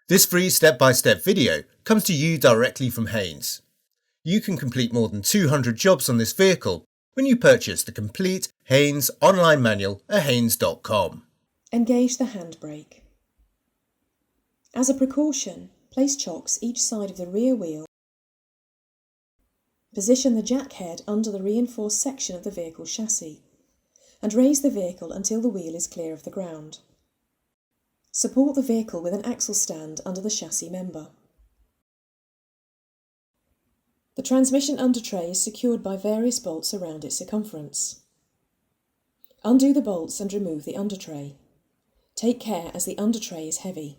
This free step-by-step video comes to you directly from Haynes. You can complete more than 200 jobs on this vehicle when you purchase the complete Haynes online manual at haynes.com. Engage the handbrake. As a precaution, place chocks each side of the rear wheel. Position the jack head under the reinforced section of the vehicle chassis and raise the vehicle until the wheel is clear of the ground. Support the vehicle with an axle stand under the chassis member. The transmission undertray is secured by various bolts around its circumference. Undo the bolts and remove the undertray. Take care as the undertray is heavy.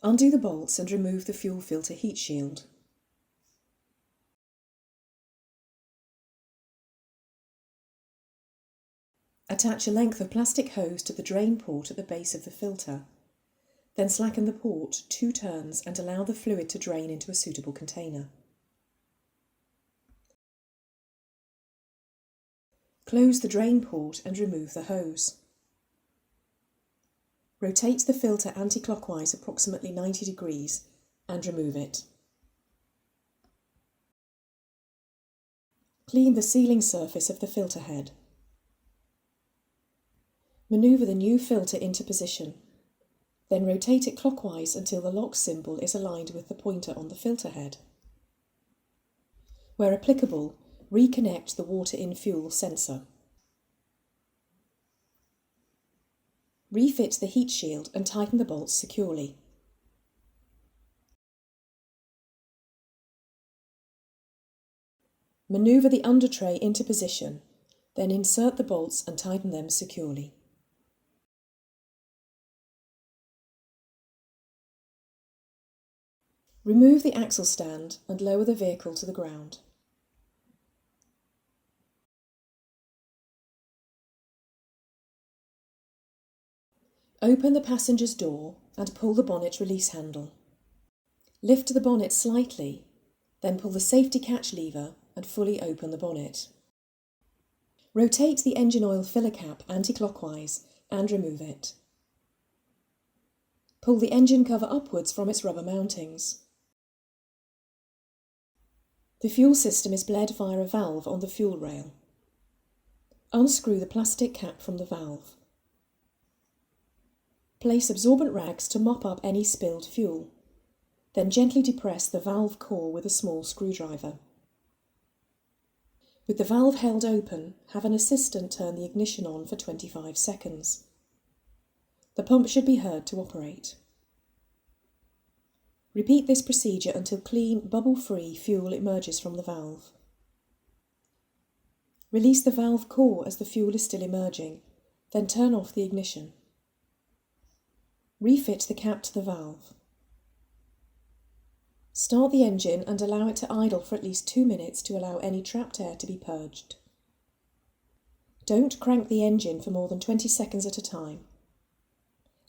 Undo the bolts and remove the fuel filter heat shield. Attach a length of plastic hose to the drain port at the base of the filter. Then slacken the port 2 turns and allow the fluid to drain into a suitable container. Close the drain port and remove the hose. Rotate the filter anti-clockwise approximately 90 degrees and remove it. Clean the sealing surface of the filter head. Manoeuvre the new filter into position. Then rotate it clockwise until the lock symbol is aligned with the pointer on the filter head. Where applicable, reconnect the water-in fuel sensor. Refit the heat shield and tighten the bolts securely. Manoeuvre the undertray into position, then insert the bolts and tighten them securely. Remove the axle stand and lower the vehicle to the ground. Open the passenger's door and pull the bonnet release handle. Lift the bonnet slightly, then pull the safety catch lever and fully open the bonnet. Rotate the engine oil filler cap anti-clockwise and remove it. Pull the engine cover upwards from its rubber mountings. The fuel system is bled via a valve on the fuel rail. Unscrew the plastic cap from the valve. Place absorbent rags to mop up any spilled fuel. Then gently depress the valve core with a small screwdriver. With the valve held open, have an assistant turn the ignition on for 25 seconds. The pump should be heard to operate. Repeat this procedure until clean, bubble-free fuel emerges from the valve. Release the valve core as the fuel is still emerging, then turn off the ignition. Refit the cap to the valve. Start the engine and allow it to idle for at least 2 minutes to allow any trapped air to be purged. Don't crank the engine for more than 20 seconds at a time.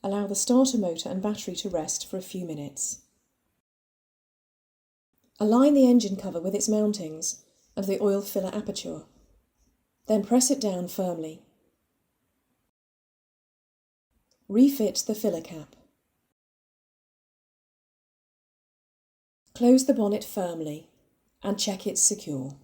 Allow the starter motor and battery to rest for a few minutes. Align the engine cover with its mountings and the oil filler aperture. Then press it down firmly. Refit the filler cap. Close the bonnet firmly and check it's secure.